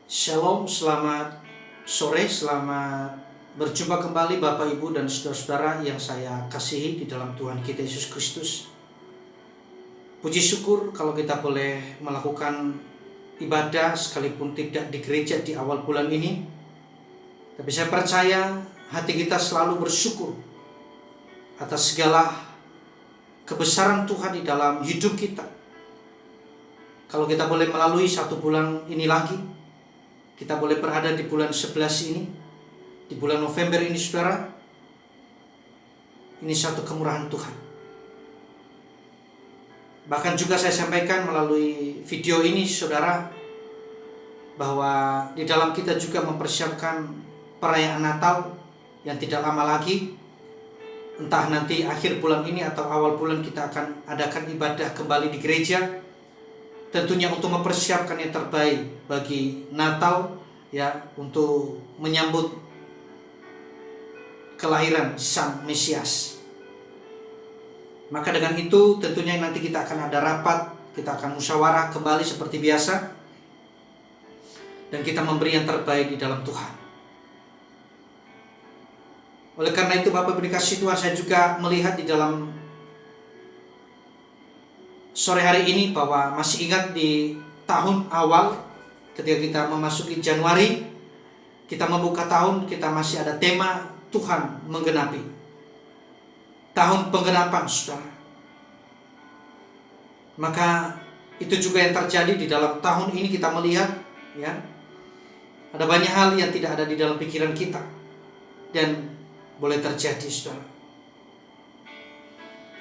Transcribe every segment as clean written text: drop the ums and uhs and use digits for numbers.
Shalom, selamat sore, selamat berjumpa kembali Bapak, Ibu, dan saudara-saudara yang saya kasihi di dalam Tuhan kita Yesus Kristus. Puji syukur kalau kita boleh melakukan ibadah sekalipun tidak di gereja di awal bulan ini. Tapi saya percaya hati kita selalu bersyukur atas segala kebesaran Tuhan di dalam hidup kita. Kalau kita boleh melalui satu bulan ini lagi, kita boleh berada di bulan 11 ini, di bulan November ini saudara. Ini satu kemurahan Tuhan. Bahkan juga saya sampaikan melalui video ini saudara, bahwa di dalam kita juga mempersiapkan perayaan Natal yang tidak lama lagi. Entah nanti akhir bulan ini atau awal bulan kita akan adakan ibadah kembali di gereja. Tentunya untuk mempersiapkan yang terbaik bagi Natal, ya, untuk menyambut kelahiran Sang Mesias. Maka dengan itu tentunya nanti kita akan ada rapat, kita akan musyawarah kembali seperti biasa, dan kita memberi yang terbaik di dalam Tuhan. Oleh karena itu Bapak Ibu dikasihi Tuhan, saya juga melihat di dalam sore hari ini bahwa masih ingat di tahun awal ketika kita memasuki Januari, kita membuka tahun, kita masih ada tema Tuhan menggenapi. Tahun penggenapan saudara. Maka itu juga yang terjadi di dalam tahun ini. Kita melihat, ya, ada banyak hal yang tidak ada di dalam pikiran kita dan boleh terjadi saudara.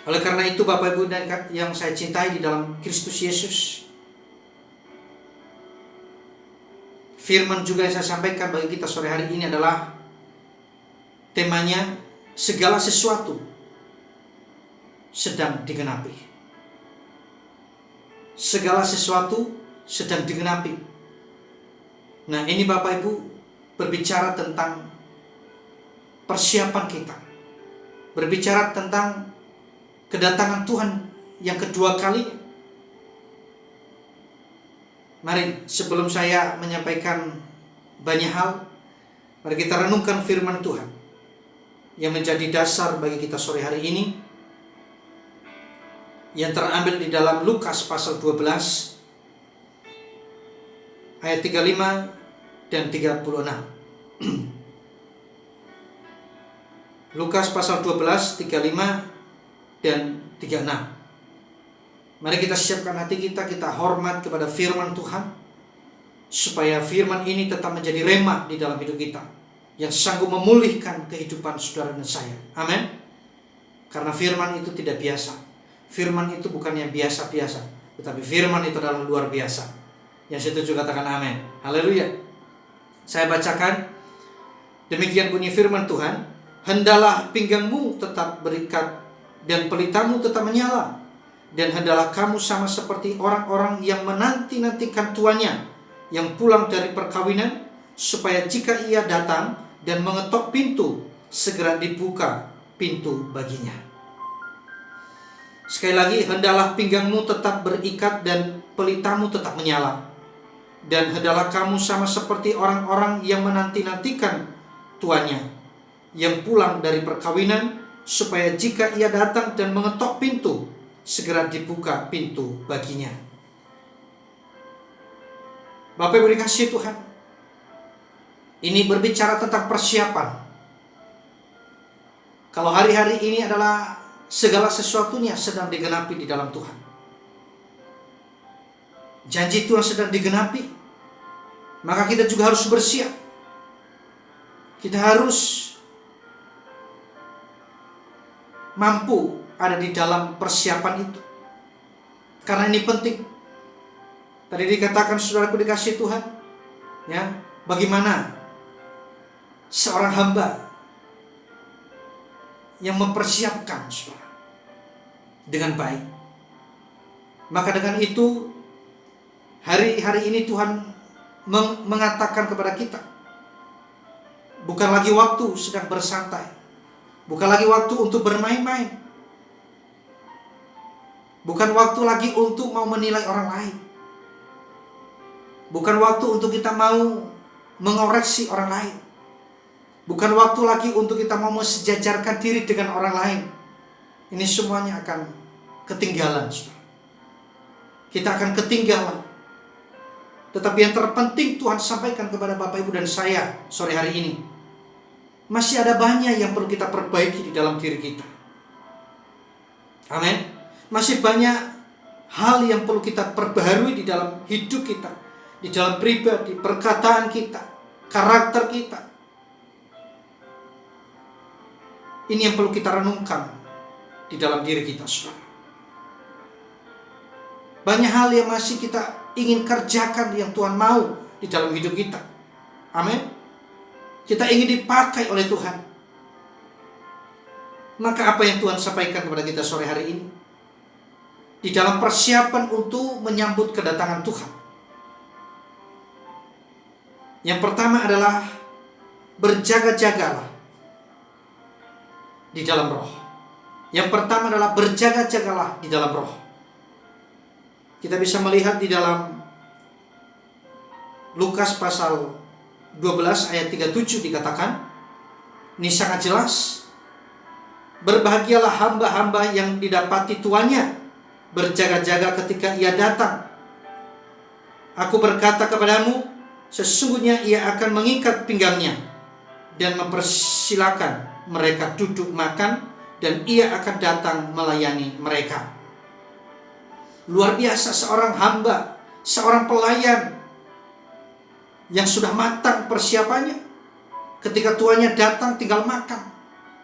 Oleh karena itu Bapak Ibu yang saya cintai di dalam Kristus Yesus, firman juga yang saya sampaikan bagi kita sore hari ini adalah temanya segala sesuatu sedang digenapi. Segala sesuatu sedang digenapi. Nah, ini Bapak Ibu berbicara tentang persiapan kita. Berbicara tentang kedatangan Tuhan yang kedua kali. Mari sebelum saya menyampaikan banyak hal, mari kita renungkan firman Tuhan yang menjadi dasar bagi kita sore hari ini, yang terambil di dalam Lukas pasal 12 ayat 35 dan 36. Lukas pasal 12 35 dan 36. Mari kita siapkan hati kita, kita hormat kepada firman Tuhan, supaya firman ini tetap menjadi rema di dalam hidup kita, yang sanggup memulihkan kehidupan saudara dan saya. Amin. Karena firman itu tidak biasa. Firman itu bukan yang biasa-biasa, tetapi firman itu adalah luar biasa. Yang setuju katakan amin. Haleluya. Saya bacakan, demikian bunyi firman Tuhan, hendalah pinggangmu tetap berikat dan pelitamu tetap menyala, dan hendaklah kamu sama seperti orang-orang yang menanti-nantikan tuannya yang pulang dari perkawinan, supaya jika ia datang dan mengetok pintu, segera dibuka pintu baginya. Sekali lagi, hendaklah pinggangmu tetap berikat dan pelitamu tetap menyala, dan hendaklah kamu sama seperti orang-orang yang menanti-nantikan tuannya yang pulang dari perkawinan, supaya jika ia datang dan mengetok pintu, segera dibuka pintu baginya. Bapak Ibu dikasihi Tuhan, ini berbicara tentang persiapan. Kalau hari-hari ini adalah segala sesuatunya sedang digenapi di dalam Tuhan. Janji Tuhan sedang digenapi, maka kita juga harus bersiap. Kita harus mampu ada di dalam persiapan itu, karena ini penting. Tadi dikatakan saudaraku dikasihi Tuhan, ya, bagaimana seorang hamba yang mempersiapkan saudara dengan baik. Maka dengan itu hari-hari ini Tuhan mengatakan kepada kita, bukan lagi waktu sedang bersantai, bukan lagi waktu untuk bermain-main, bukan waktu lagi untuk mau menilai orang lain, Bukan waktu untuk kita mau mengoreksi orang lain. Bukan waktu lagi untuk kita mau mensejajarkan diri dengan orang lain. Ini semuanya akan ketinggalan, saudara. Kita akan ketinggalan. Tetapi yang terpenting Tuhan sampaikan kepada Bapak, Ibu, dan saya sore hari ini, masih ada banyak yang perlu kita perbaiki di dalam diri kita. Amin. Masih banyak hal yang perlu kita perbaharui di dalam hidup kita, di dalam pribadi, perkataan kita, karakter kita. Ini yang perlu kita renungkan di dalam diri kita, saudara. Banyak hal yang masih kita ingin kerjakan yang Tuhan mau di dalam hidup kita. Amin. Kita ingin dipakai oleh Tuhan. Maka apa yang Tuhan sampaikan kepada kita sore hari ini? Di dalam persiapan untuk menyambut kedatangan Tuhan. Yang pertama adalah berjaga-jagalah di dalam roh. Yang pertama adalah berjaga-jagalah di dalam roh. Kita bisa melihat di dalam Lukas pasal 12 ayat 37 dikatakan, ini sangat jelas, berbahagialah hamba-hamba yang didapati tuannya berjaga-jaga ketika ia datang. Aku berkata kepadamu, sesungguhnya ia akan mengikat pinggangnya dan mempersilakan mereka duduk makan, dan ia akan datang melayani mereka. Luar biasa, seorang hamba, seorang pelayan yang sudah matang persiapannya. Ketika tuannya datang tinggal makan,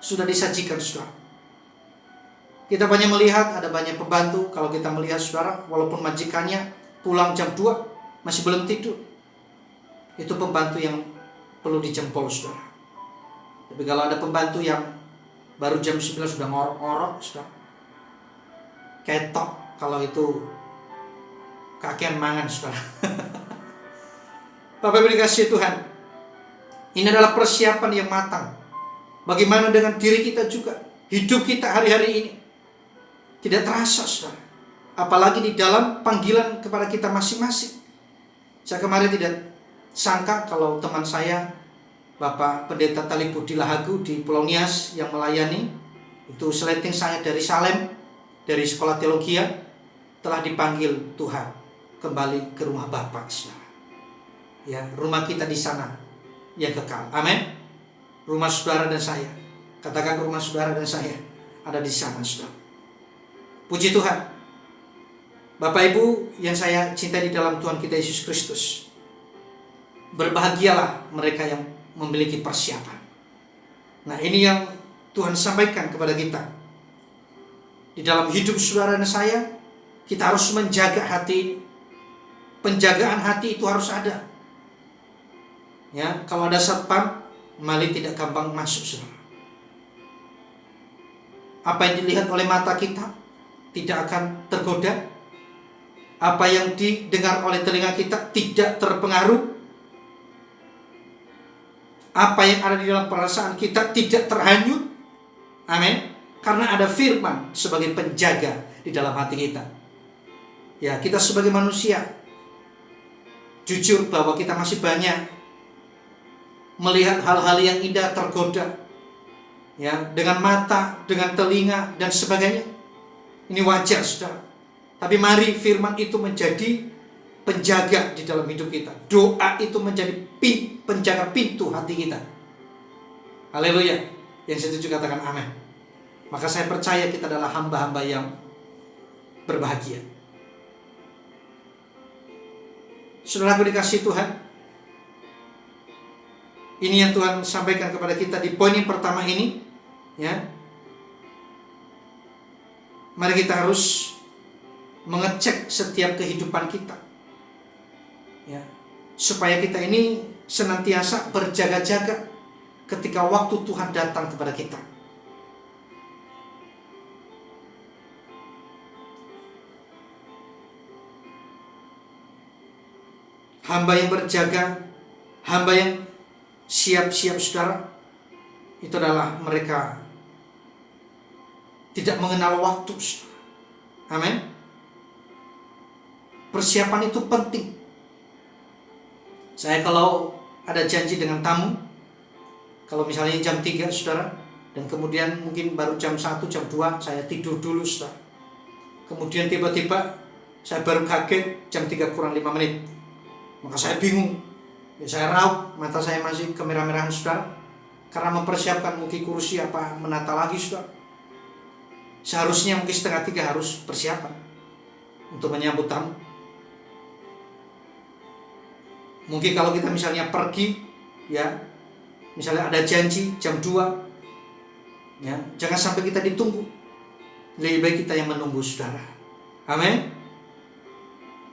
sudah disajikan, saudara. Kita banyak melihat ada banyak pembantu. Kalau kita melihat, saudara, walaupun majikannya pulang jam 2 masih belum tidur, itu pembantu yang perlu dijempol, saudara. Tapi kalau ada pembantu yang baru jam 9 sudah ngorok-ngorok, saudara, ketok, kalau itu kakean mangan, saudara. Bapak Ibu dikasihi Tuhan, ini adalah persiapan yang matang. Bagaimana dengan diri kita juga? Hidup kita hari-hari ini tidak terasa, saudara. Apalagi di dalam panggilan kepada kita masing-masing. Saya kemarin tidak sangka kalau teman saya, Bapak Pendeta Tali Budi Lahagu di Pulau Nias yang melayani, itu seleting saya dari Salem, dari sekolah teologi, telah dipanggil Tuhan kembali ke rumah Bapak, saudara. Ya, rumah kita di sana yang kekal. Amin. Rumah saudara dan saya, katakan rumah saudara dan saya ada di sana, saudara. Puji Tuhan. Bapak Ibu yang saya cintai di dalam Tuhan kita Yesus Kristus, berbahagialah mereka yang memiliki persiapan. Nah, ini yang Tuhan sampaikan kepada kita. Di dalam hidup saudara dan saya, kita harus menjaga hati ini. Penjagaan hati itu harus ada. Ya, kalau ada satpam, maling tidak gampang masuk, saudara. Apa yang dilihat oleh mata kita tidak akan tergoda. Apa yang didengar oleh telinga kita tidak terpengaruh. Apa yang ada di dalam perasaan kita tidak terhanyut. Amin. Karena ada firman sebagai penjaga di dalam hati kita. Ya, kita sebagai manusia, jujur bahwa kita masih banyak melihat hal-hal yang indah tergoda, ya, dengan mata, dengan telinga dan sebagainya. Ini wajar, saudara. Tapi mari firman itu menjadi penjaga di dalam hidup kita. Doa itu menjadi penjaga pintu hati kita. Haleluya. Yang setuju katakan amin. Maka saya percaya kita adalah hamba-hamba yang berbahagia. Saudaraku dikasihi Tuhan, ini yang Tuhan sampaikan kepada kita di poin yang pertama ini, ya. Mari kita harus mengecek setiap kehidupan kita, ya, supaya kita ini senantiasa berjaga-jaga ketika waktu Tuhan datang kepada kita. Hamba yang berjaga, hamba yang siap-siap, saudara, itu adalah mereka tidak mengenal waktu, saudara. Amin. Persiapan itu penting. Saya kalau ada janji dengan tamu, kalau misalnya jam 3 saudara, dan kemudian mungkin baru jam 1, jam 2 saya tidur dulu saudara. Kemudian tiba-tiba saya baru kaget jam 3 kurang 5 menit. Maka saya bingung. Ya, saya raup, mata saya masih kemerah-merahan saudara. Karena mempersiapkan mungkin kursi apa menata lagi saudara. Seharusnya mungkin 2:30 harus persiapan untuk menyambut tamu. Mungkin kalau kita misalnya pergi, ya, misalnya ada janji jam 2, ya, jangan sampai kita ditunggu. Lebih baik kita yang menunggu saudara. Amin.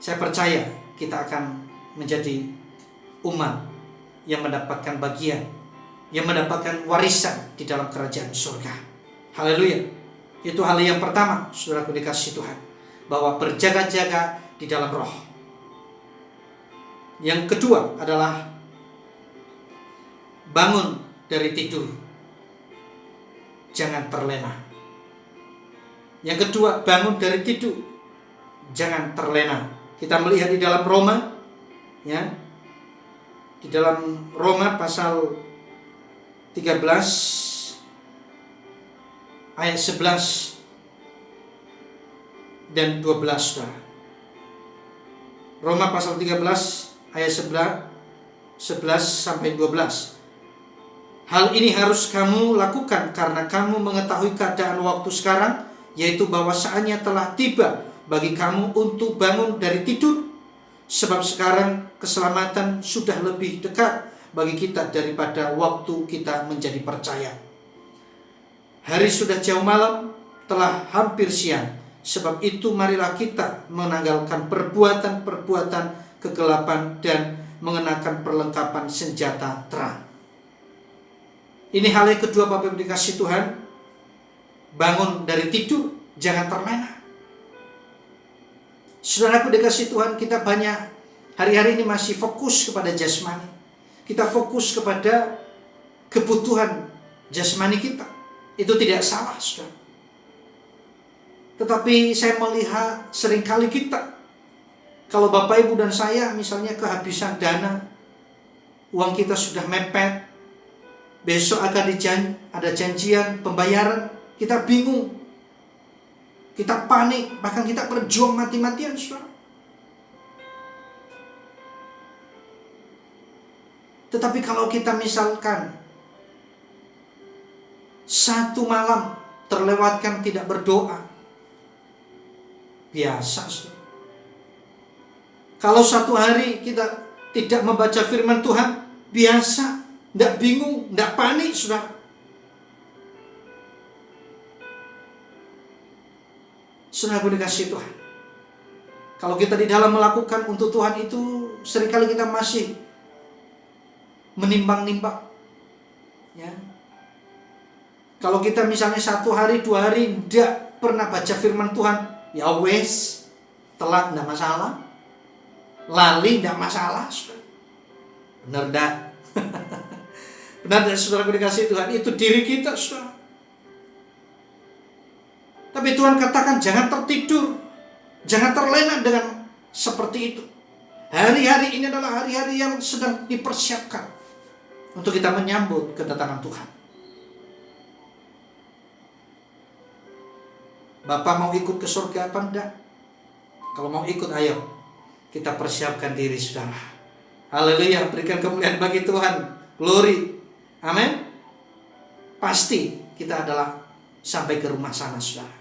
Saya percaya kita akan menjadi umat yang mendapatkan bagian, yang mendapatkan warisan di dalam kerajaan surga. Haleluya. Itu hal yang pertama, saudaraku dikasihi Tuhan, bahwa berjaga-jaga di dalam roh. Yang kedua adalah bangun dari tidur, jangan terlena. Yang kedua, bangun dari tidur, jangan terlena. Kita melihat di dalam Roma, ya, di dalam Roma pasal 13 ayat 11 dan 12 saudara. Roma pasal 13 ayat 11 sampai 12. Hal ini harus kamu lakukan karena kamu mengetahui keadaan waktu sekarang, yaitu bahwa saatnya telah tiba bagi kamu untuk bangun dari tidur. Sebab sekarang keselamatan sudah lebih dekat bagi kita daripada waktu kita menjadi percaya. Hari sudah jauh malam, telah hampir siang. Sebab itu marilah kita menanggalkan perbuatan-perbuatan kegelapan dan mengenakan perlengkapan senjata terang. Ini hal yang kedua Bapak Ibu dikasihi Tuhan. Bangun dari tidur, jangan terlena. Saudaraku dikasihi Tuhan, kita banyak hari-hari ini masih fokus kepada jasmani. Kita fokus kepada kebutuhan jasmani kita. Itu tidak salah, saudara. Tetapi saya melihat seringkali kita, kalau Bapak Ibu dan saya misalnya kehabisan dana, uang kita sudah mepet, besok akan ada janjian pembayaran, kita bingung, kita panik, bahkan kita berjuang mati-matian, saudara. Tetapi kalau kita misalkan satu malam terlewatkan tidak berdoa, biasa, saudara. Kalau satu hari kita tidak membaca firman Tuhan, biasa, tidak bingung, tidak panik, saudara. Saudaraku dikasihi Tuhan, kalau kita di dalam melakukan untuk Tuhan itu, seringkali kita masih menimbang-nimbang, ya. Kalau kita misalnya 1 hari 2 hari tidak pernah baca firman Tuhan, ya wes, telat tidak masalah, lali tidak masalah, saudara. Benar tidak? Benar tidak, saudaraku dikasihi Tuhan? Itu diri kita, saudara. Tapi Tuhan katakan jangan tertidur, jangan terlena dengan seperti itu. Hari-hari ini adalah hari-hari yang sedang dipersiapkan untuk kita menyambut kedatangan Tuhan. Bapak mau ikut ke surga apa enggak? Kalau mau ikut, ayo kita persiapkan diri, saudara. Haleluya, berikan kemuliaan bagi Tuhan. Glory. Amin. Pasti kita adalah sampai ke rumah sana, saudara.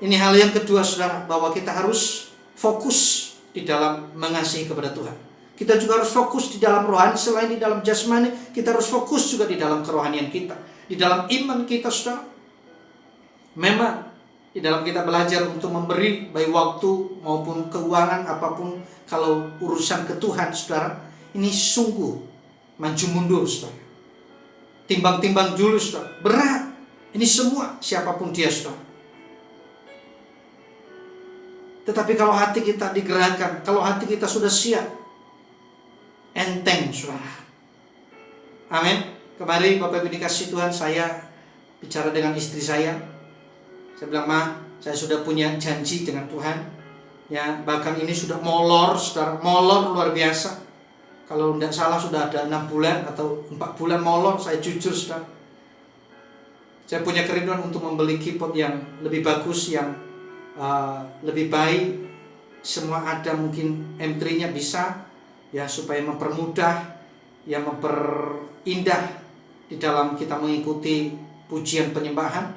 Ini hal yang kedua, saudara, bahwa kita harus fokus di dalam mengasihi kepada Tuhan. Kita juga harus fokus di dalam rohani. Selain di dalam jasmani, kita harus fokus juga di dalam kerohanian kita, di dalam iman kita, saudara. Memang di dalam kita belajar untuk memberi, baik waktu maupun keuangan apapun, kalau urusan ke Tuhan, saudara, ini sungguh maju mundur, saudara. Timbang-timbang dulu, saudara. Berat. Ini semua siapapun dia, saudara. Tetapi kalau hati kita digerakkan, kalau hati kita sudah siap, enteng, saudara. Amin. Kemarin Bapak Ibu dikasihi Tuhan, saya bicara dengan istri saya. Saya bilang, Ma, saya sudah punya janji dengan Tuhan, Ya, bahkan ini sudah molor, saudara, molor luar biasa. Kalau tidak salah sudah ada 6 bulan atau 4 bulan molor. Saya jujur, saudara, saya punya kerinduan untuk membeli keyboard yang lebih bagus, yang lebih baik. Semua ada, mungkin M3-nya bisa, ya, supaya mempermudah, ya, memperindah di dalam kita mengikuti pujian penyembahan.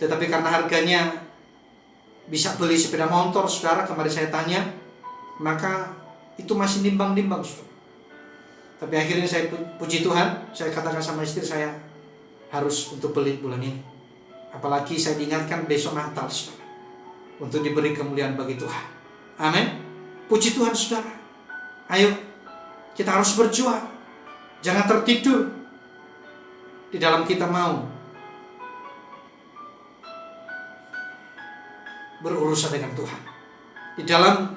Tetapi karena harganya bisa beli sepeda motor, saudara, kemarin saya tanya, maka itu masih nimbang-nimbang, saudara. Tapi akhirnya saya puji Tuhan, saya katakan sama istri saya, harus untuk beli bulan ini. Apalagi saya diingatkan besok Natal, saudara, untuk diberi kemuliaan bagi Tuhan. Amin. Puji Tuhan, saudara. Ayo, kita harus berjuang. Jangan tertidur di dalam kita mau berurusan dengan Tuhan. Di dalam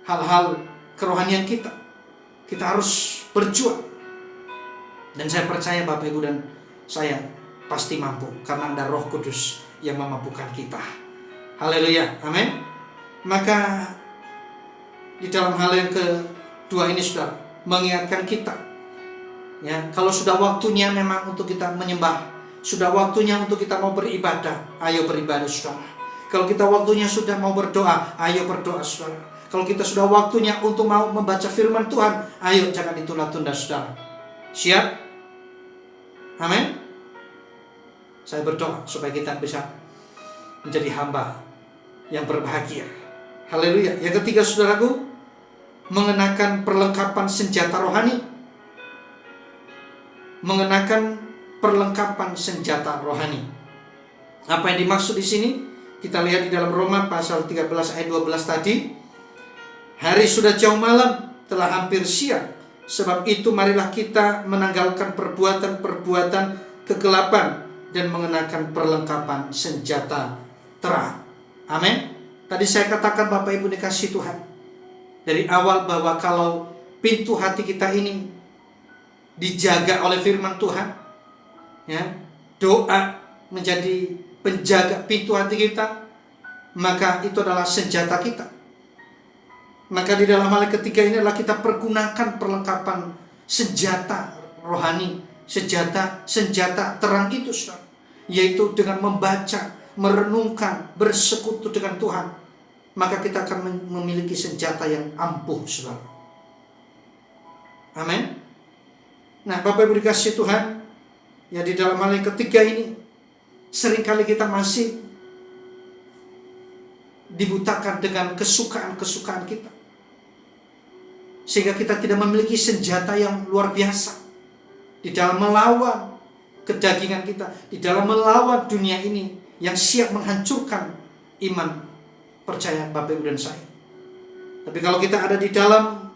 hal-hal kerohanian kita harus berjuang. Dan saya percaya Bapak Ibu dan saya pasti mampu, karena ada Roh Kudus yang memampukan kita. Haleluya, amin. Maka di dalam hal yang kedua ini, saudara, mengingatkan kita, ya, kalau sudah waktunya memang untuk kita menyembah, sudah waktunya untuk kita mau beribadah, ayo beribadah, saudara. Kalau kita waktunya sudah mau berdoa, ayo berdoa, saudara. Kalau kita sudah waktunya untuk mau membaca firman Tuhan, ayo jangan ditunda-tunda, saudara. Siap? Amin. Saya berdoa supaya kita bisa menjadi hamba yang berbahagia. Haleluya. Yang ketiga, saudaraku, mengenakan perlengkapan senjata rohani. Mengenakan perlengkapan senjata rohani. Apa yang dimaksud di sini? Kita lihat di dalam Roma pasal 13 ayat 12 tadi. Hari sudah jauh malam, telah hampir siang. Sebab itu marilah kita menanggalkan perbuatan-perbuatan kegelapan dan mengenakan perlengkapan senjata terang. Amin. Tadi saya katakan Bapak Ibu dikasih Tuhan dari awal bahwa kalau pintu hati kita ini dijaga oleh firman Tuhan, ya, doa menjadi penjaga pintu hati kita, maka itu adalah senjata kita. Maka di dalam hal ketiga ini adalah kita pergunakan perlengkapan senjata rohani, senjata terang itu, saudara, yaitu dengan membaca, merenungkan, bersekutu dengan Tuhan, maka kita akan memiliki senjata yang ampuh, saudara. Amin. Nah, Bapak Ibu dikasih Tuhan, ya, di dalam hal yang ketiga ini seringkali kita masih dibutakan dengan kesukaan-kesukaan kita, sehingga kita tidak memiliki senjata yang luar biasa di dalam melawan kedagingan kita, di dalam melawan dunia ini yang siap menghancurkan iman percaya Bapak Ibu dan saya. Tapi kalau kita ada di dalam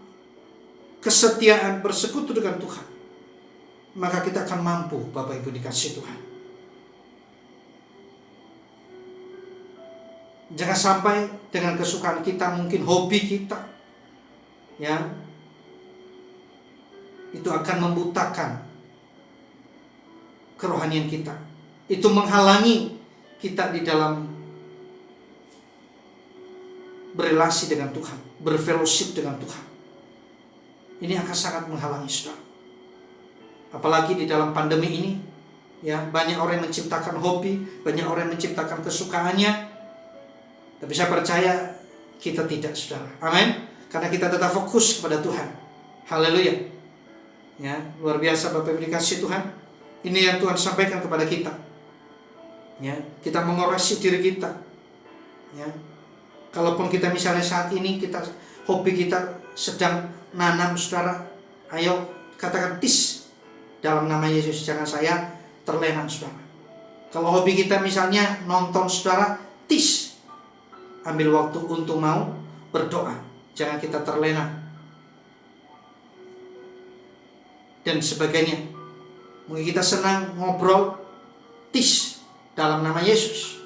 kesetiaan bersekutu dengan Tuhan, maka kita akan mampu, Bapak Ibu dikasih Tuhan. Jangan sampai dengan kesukaan kita, mungkin hobi kita, ya, itu akan membutakan kerohanian kita. Itu menghalangi kita di dalam berelasi dengan Tuhan, berfellowship dengan Tuhan. Ini akan sangat menghalangi, saudara. Apalagi di dalam pandemi ini, ya, banyak orang yang menciptakan hobi, banyak orang yang menciptakan kesukaannya. Tapi saya percaya kita tidak, saudara. Amin. Karena kita tetap fokus kepada Tuhan. Haleluya. Ya, luar biasa Bapak Ibu dikasih Tuhan. Ini yang Tuhan sampaikan kepada kita. Ya, kita mengoreksi diri kita. Ya. Kalaupun kita misalnya saat ini hobi kita sedang nanam, saudara, ayo katakan tis dalam nama Yesus, jangan saya terlena, saudara. Kalau hobi kita misalnya nonton, saudara, tis ambil waktu untuk mau berdoa, jangan kita terlena dan sebagainya. Mungkin kita senang ngobrol, tis dalam nama Yesus,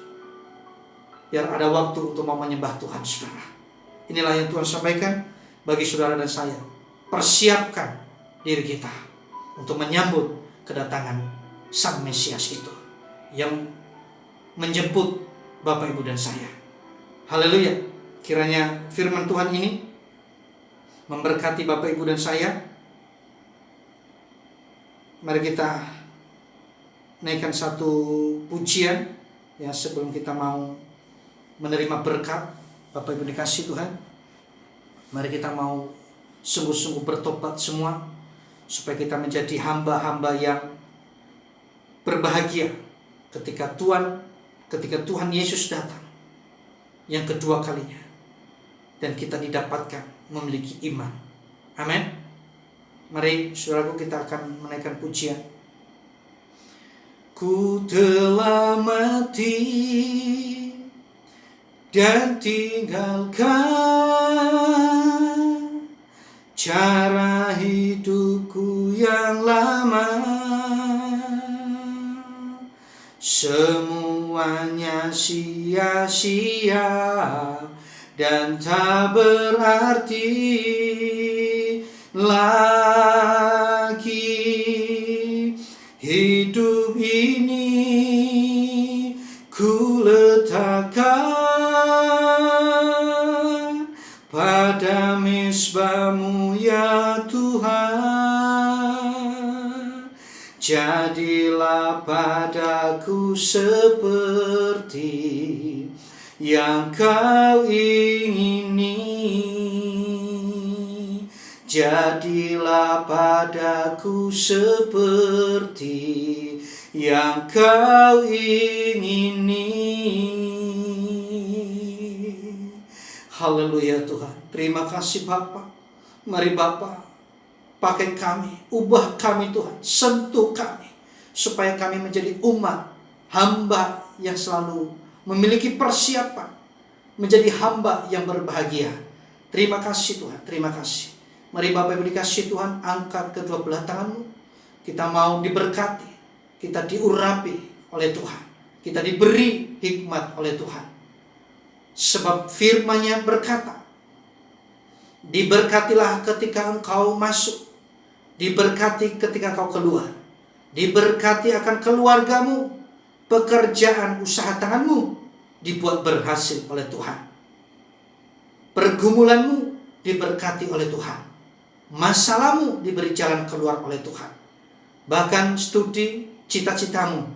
biar ada waktu untuk mau menyembah Tuhan, saudara. Inilah yang Tuhan sampaikan bagi saudara dan saya. Persiapkan diri kita untuk menyambut kedatangan Sang Mesias itu yang menjemput Bapak Ibu dan saya. Haleluya. Kiranya firman Tuhan ini memberkati Bapak, Ibu, dan saya. Mari kita naikkan satu pujian ya sebelum kita mau menerima berkat. Bapak, Ibu dikasih Tuhan, mari kita mau sungguh-sungguh bertobat semua, supaya kita menjadi hamba-hamba yang berbahagia ketika Tuhan Yesus datang yang kedua kalinya, dan kita didapatkan memiliki iman. Amin. Mari saudaraku, kita akan menaikkan pujian. Ku telah mati dan tinggalkan cara hidupku yang lama. Semuanya sia-sia dan tak berarti lagi. Hidup ini ku letakkan pada mezbah-Mu ya Tuhan. Jadilah padaku seperti yang Kau ingini. Jadilah padaku seperti yang Kau ingini. Haleluya Tuhan. Terima kasih Bapa. Mari Bapa, pakai kami, ubah kami Tuhan, sentuh kami, supaya kami menjadi umat, hamba yang selalu memiliki persiapan, menjadi hamba yang berbahagia. Terima kasih Tuhan, terima kasih. Mari Bapak Ibu dikasih Tuhan, angkat kedua belah tangan-Mu. Kita mau diberkati, kita diurapi oleh Tuhan, kita diberi hikmat oleh Tuhan. Sebab firman-Nya berkata, diberkatilah ketika engkau masuk, diberkati ketika kau keluar, diberkati akan keluargamu, pekerjaan usaha tanganmu dibuat berhasil oleh Tuhan, pergumulanmu diberkati oleh Tuhan, masalahmu diberi jalan keluar oleh Tuhan, bahkan studi cita-citamu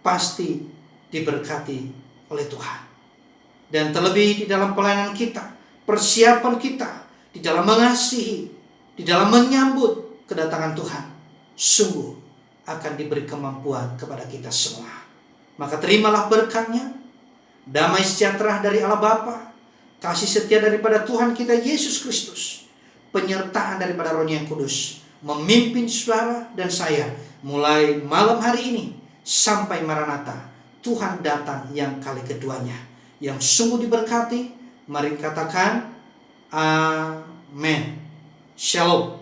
pasti diberkati oleh Tuhan. Dan terlebih di dalam pelayanan kita, persiapan kita di dalam mengasihi, di dalam menyambut kedatangan Tuhan, sungguh akan diberi kemampuan kepada kita semua. Maka terimalah berkat-Nya, damai sejahtera dari Allah Bapa, kasih setia daripada Tuhan kita Yesus Kristus, penyertaan daripada Roh-Nya yang kudus, memimpin saudara dan saya mulai malam hari ini sampai Maranatha, Tuhan datang yang kali keduanya. Yang sungguh diberkati, mari katakan amin. Shalom.